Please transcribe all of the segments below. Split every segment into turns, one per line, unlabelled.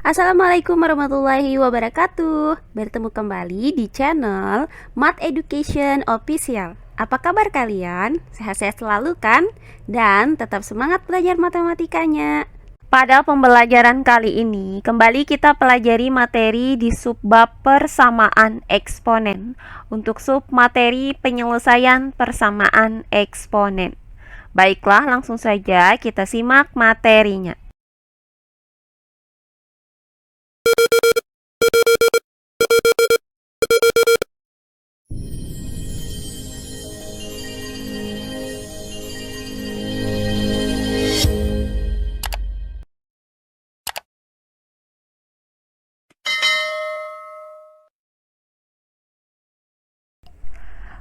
Assalamualaikum warahmatullahi wabarakatuh. Bertemu kembali di channel Math Education Official. Apa kabar kalian? Sehat-sehat selalu kan? Dan tetap semangat belajar matematikanya. Pada pembelajaran kali ini, kembali kita pelajari materi di subbab persamaan eksponen untuk sub materi penyelesaian persamaan eksponen. Baiklah, langsung saja kita simak materinya.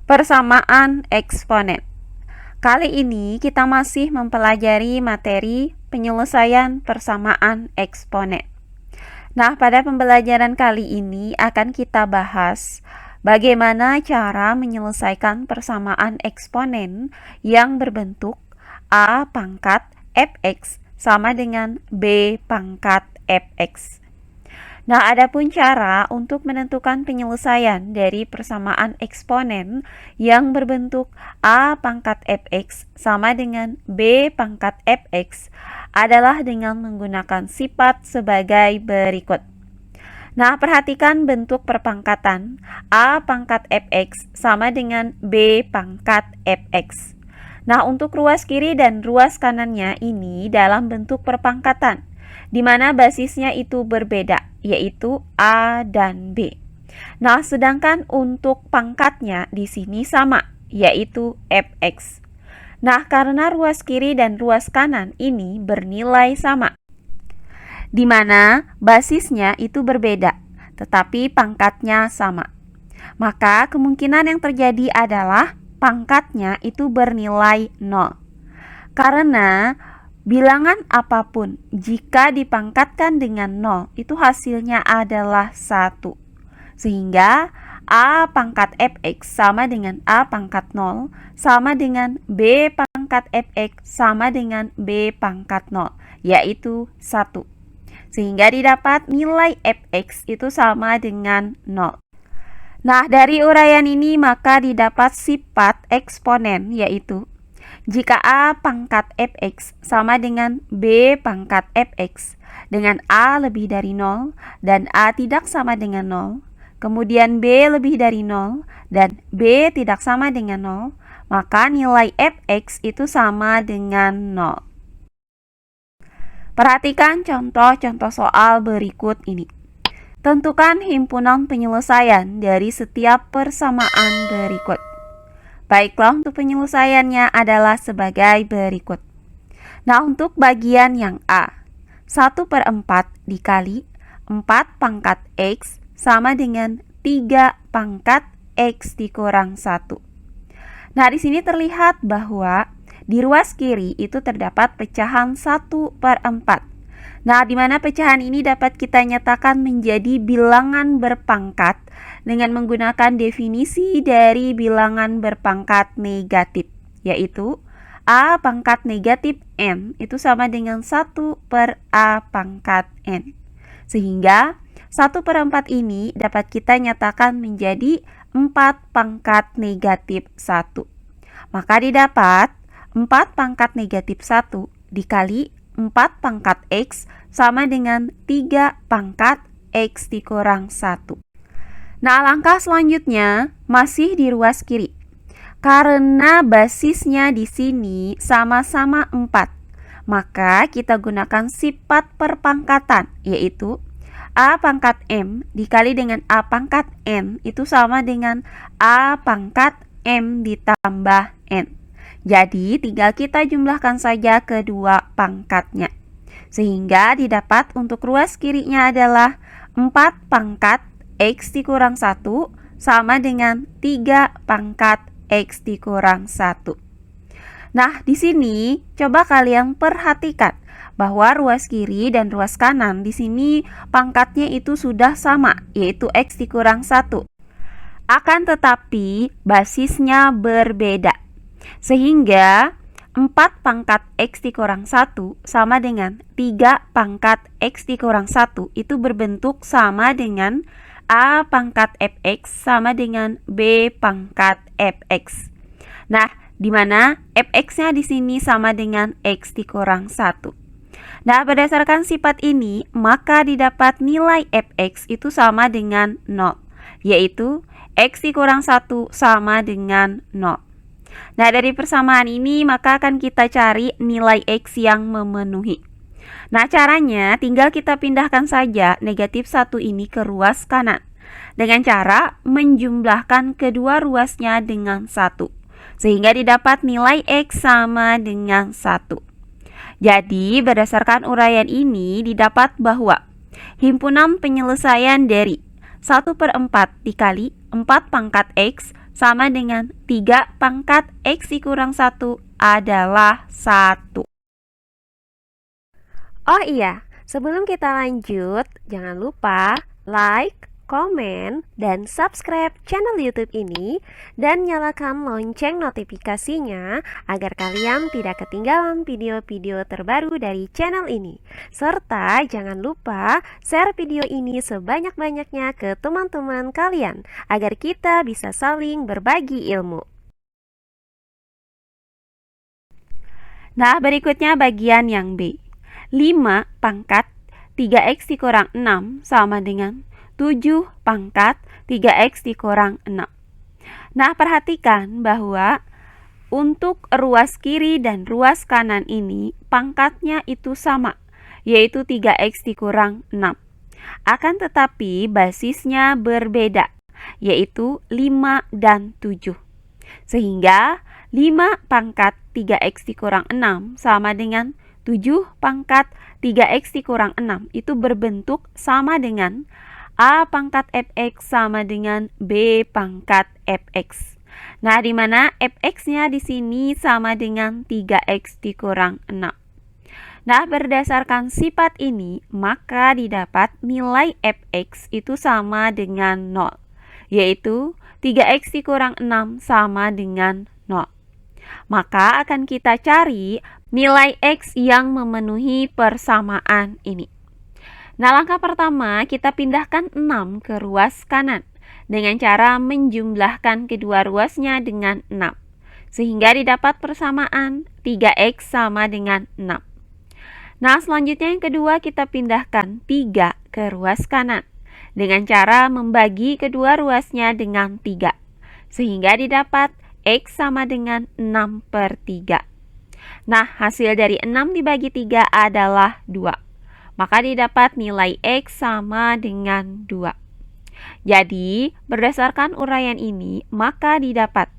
Persamaan eksponen. Kali ini kita masih mempelajari materi penyelesaian persamaan eksponen. Nah, pada pembelajaran kali ini akan kita bahas bagaimana cara menyelesaikan persamaan eksponen yang berbentuk A pangkat fx sama dengan B pangkat fx. Nah, adapun cara untuk menentukan penyelesaian dari persamaan eksponen yang berbentuk A pangkat fx sama dengan B pangkat fx adalah dengan menggunakan sifat sebagai berikut. Nah, perhatikan bentuk perpangkatan A pangkat fx sama dengan B pangkat fx. Nah, untuk ruas kiri dan ruas kanannya ini dalam bentuk perpangkatan, di mana basisnya itu berbeda, yaitu A dan B. Nah, sedangkan untuk pangkatnya di sini sama, yaitu fx. Nah, karena ruas kiri dan ruas kanan ini bernilai sama, di mana basisnya itu berbeda, tetapi pangkatnya sama, maka kemungkinan yang terjadi adalah pangkatnya itu bernilai 0. Karena bilangan apapun jika dipangkatkan dengan 0 itu hasilnya adalah 1. Sehingga A pangkat fx sama dengan A pangkat 0 sama dengan B pangkat fx sama dengan B pangkat 0, yaitu 1. Sehingga didapat nilai fx itu sama dengan 0. Nah, dari uraian ini maka didapat sifat eksponen, yaitu jika A pangkat fx sama dengan B pangkat fx dengan A lebih dari 0 dan A tidak sama dengan 0, kemudian B lebih dari 0 dan B tidak sama dengan 0, maka nilai fx itu sama dengan 0. Perhatikan contoh-contoh soal berikut ini. Tentukan himpunan penyelesaian dari setiap persamaan berikut. Baiklah, untuk penyelesaiannya adalah sebagai berikut. Nah, untuk bagian yang A, 1/4 dikali 4 pangkat X sama dengan 3 pangkat X dikurang 1. Nah, di sini terlihat bahwa di ruas kiri itu terdapat pecahan 1/4. Nah, di mana pecahan ini dapat kita nyatakan menjadi bilangan berpangkat dengan menggunakan definisi dari bilangan berpangkat negatif, yaitu A pangkat negatif N itu sama dengan 1/A pangkat N. Sehingga 1/4 ini dapat kita nyatakan menjadi 4 pangkat negatif 1. Maka didapat 4 pangkat negatif 1 dikali 4 pangkat X sama dengan 3 pangkat X dikurang 1. Nah, langkah selanjutnya masih di ruas kiri. Karena basisnya di sini sama-sama 4, maka kita gunakan sifat perpangkatan, yaitu A pangkat M dikali dengan A pangkat N itu sama dengan A pangkat M ditambah N. Jadi, tinggal kita jumlahkan saja kedua pangkatnya. Sehingga didapat untuk ruas kirinya adalah 4 pangkat X dikurang 1 sama dengan 3 pangkat X dikurang 1. Nah, di sini coba kalian perhatikan bahwa ruas kiri dan ruas kanan di sini pangkatnya itu sudah sama, yaitu X dikurang 1. Akan tetapi basisnya berbeda. Sehingga 4 pangkat X dikurang 1 sama dengan 3 pangkat X dikurang 1 itu berbentuk sama dengan A pangkat fx sama dengan B pangkat fx. Nah, di mana fx-nya di sini sama dengan X dikurang 1. Nah, berdasarkan sifat ini, maka didapat nilai fx itu sama dengan 0, yaitu X dikurang 1 sama dengan 0. Nah, dari persamaan ini maka akan kita cari nilai X yang memenuhi. Nah, caranya tinggal kita pindahkan saja negatif 1 ini ke ruas kanan dengan cara menjumlahkan kedua ruasnya dengan 1, sehingga didapat nilai X sama dengan 1. Jadi, berdasarkan uraian ini didapat bahwa himpunan penyelesaian dari 1/4 dikali 4 pangkat X sama dengan 3 pangkat X dikurang 1 adalah 1.
Oh iya, sebelum kita lanjut, jangan lupa like, komen, dan subscribe channel YouTube ini dan nyalakan lonceng notifikasinya agar kalian tidak ketinggalan video-video terbaru dari channel ini. Serta jangan lupa share video ini sebanyak-banyaknya ke teman-teman kalian agar kita bisa saling berbagi ilmu.
Nah, berikutnya bagian yang B. 5 pangkat 3x dikurang 6 sama dengan 7 pangkat 3x dikurang 6. Nah, perhatikan bahwa untuk ruas kiri dan ruas kanan ini pangkatnya itu sama, yaitu 3x dikurang 6. Akan tetapi basisnya berbeda, yaitu 5 dan 7. Sehingga 5 pangkat 3x dikurang 6 sama dengan 7 pangkat 3x dikurang 6 itu berbentuk sama dengan A pangkat fx sama dengan B pangkat fx. Nah, di mana fx-nya di sini sama dengan 3x dikurang 6. Nah, berdasarkan sifat ini, maka didapat nilai fx itu sama dengan 0, yaitu 3x dikurang 6 sama dengan 0. Maka akan kita cari nilai X yang memenuhi persamaan ini. Nah, langkah pertama kita pindahkan 6 ke ruas kanan dengan cara menjumlahkan kedua ruasnya dengan 6, sehingga didapat persamaan 3x sama dengan 6. Nah, selanjutnya yang kedua kita pindahkan 3 ke ruas kanan dengan cara membagi kedua ruasnya dengan 3, sehingga didapat X sama dengan 6/3. Nah, hasil dari 6 dibagi 3 adalah 2. Maka didapat nilai X sama dengan 2. Jadi, berdasarkan uraian ini, maka didapat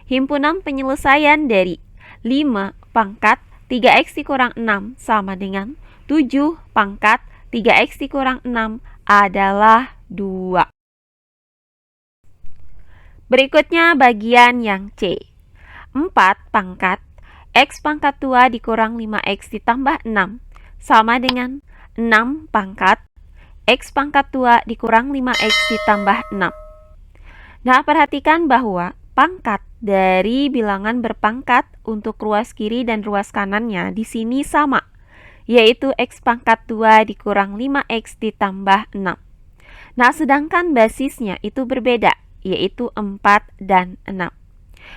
himpunan penyelesaian dari 5 pangkat 3x dikurang 6 sama dengan 7 pangkat 3x dikurang 6 adalah 2. Berikutnya bagian yang C. 4 pangkat X pangkat 2 dikurang 5x ditambah 6 sama dengan 6 pangkat X pangkat 2 dikurang 5x ditambah 6. Nah, perhatikan bahwa pangkat dari bilangan berpangkat untuk ruas kiri dan ruas kanannya di sini sama, yaitu X pangkat 2 dikurang 5x ditambah 6. Nah, sedangkan basisnya itu berbeda, yaitu 4 dan 6.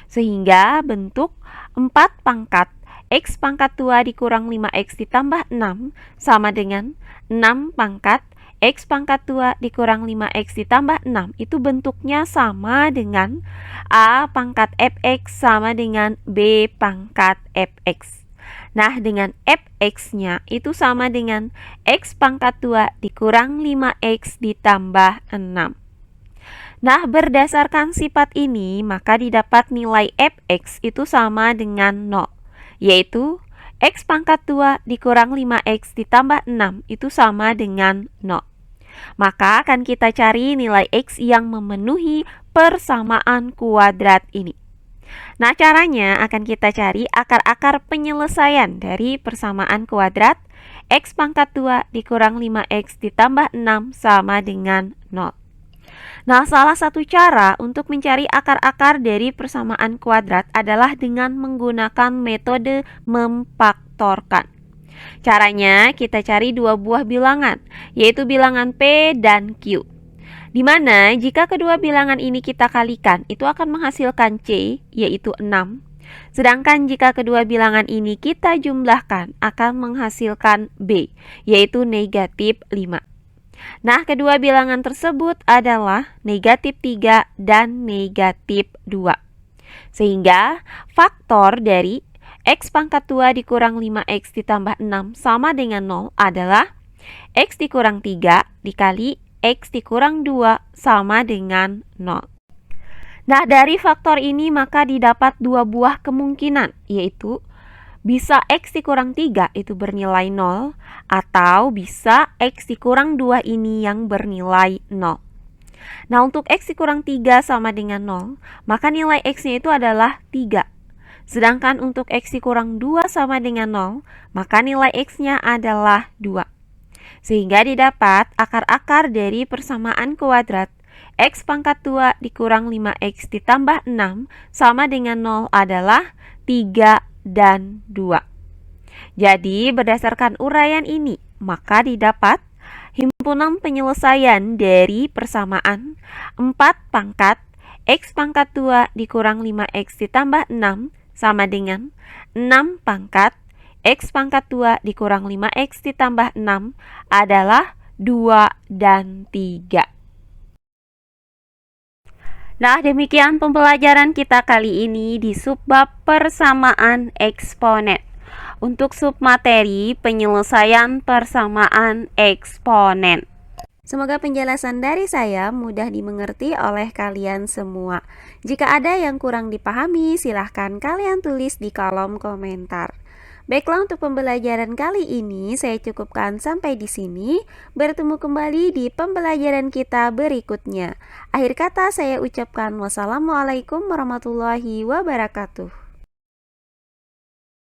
Sehingga bentuk 4 pangkat X pangkat 2 dikurang 5x ditambah 6 sama dengan 6 pangkat X pangkat 2 dikurang 5x ditambah 6 itu bentuknya sama dengan A pangkat fx sama dengan B pangkat fx. Nah, dengan fx-nya itu sama dengan X pangkat 2 dikurang 5x ditambah 6. Nah, berdasarkan sifat ini maka didapat nilai fx itu sama dengan 0, yaitu X pangkat 2 dikurang 5x ditambah 6 itu sama dengan 0. Maka akan kita cari nilai X yang memenuhi persamaan kuadrat ini. Nah, caranya akan kita cari akar-akar penyelesaian dari persamaan kuadrat X pangkat 2 dikurang 5x ditambah 6 sama dengan 0. Nah, salah satu cara untuk mencari akar-akar dari persamaan kuadrat adalah dengan menggunakan metode memfaktorkan. Caranya, kita cari dua buah bilangan, yaitu bilangan P dan Q. Di mana jika kedua bilangan ini kita kalikan, itu akan menghasilkan C, yaitu 6. Sedangkan jika kedua bilangan ini kita jumlahkan, akan menghasilkan B, yaitu negatif 5. Nah, kedua bilangan tersebut adalah negatif 3 dan negatif 2. Sehingga faktor dari X pangkat 2 dikurang 5X ditambah 6 sama dengan 0 adalah X dikurang 3 dikali X dikurang 2 sama dengan 0. Nah, dari faktor ini maka didapat dua buah kemungkinan, yaitu bisa X dikurang 3 itu bernilai 0, atau bisa X dikurang 2 ini yang bernilai 0. Nah, untuk X dikurang 3 sama dengan 0, maka nilai X-nya itu adalah 3. Sedangkan untuk X dikurang 2 sama dengan 0, maka nilai X-nya adalah 2. Sehingga didapat akar-akar dari persamaan kuadrat X pangkat 2 dikurang 5X ditambah 6 sama dengan 0 adalah 3 dan 2. Jadi berdasarkan uraian ini, maka didapat himpunan penyelesaian dari persamaan 4 pangkat X pangkat 2 dikurang 5X ditambah 6 sama dengan 6 pangkat X pangkat 2 dikurang 5X ditambah 6 adalah 2 dan 3. Nah, demikian pembelajaran kita kali ini di subbab persamaan eksponen. Untuk submateri penyelesaian persamaan eksponen. Semoga penjelasan dari saya mudah dimengerti oleh kalian semua. Jika ada yang kurang dipahami, silahkan kalian tulis di kolom komentar. Baiklah, untuk pembelajaran kali ini saya cukupkan sampai di sini. Bertemu kembali di pembelajaran kita berikutnya. Akhir kata saya ucapkan wassalamualaikum warahmatullahi wabarakatuh.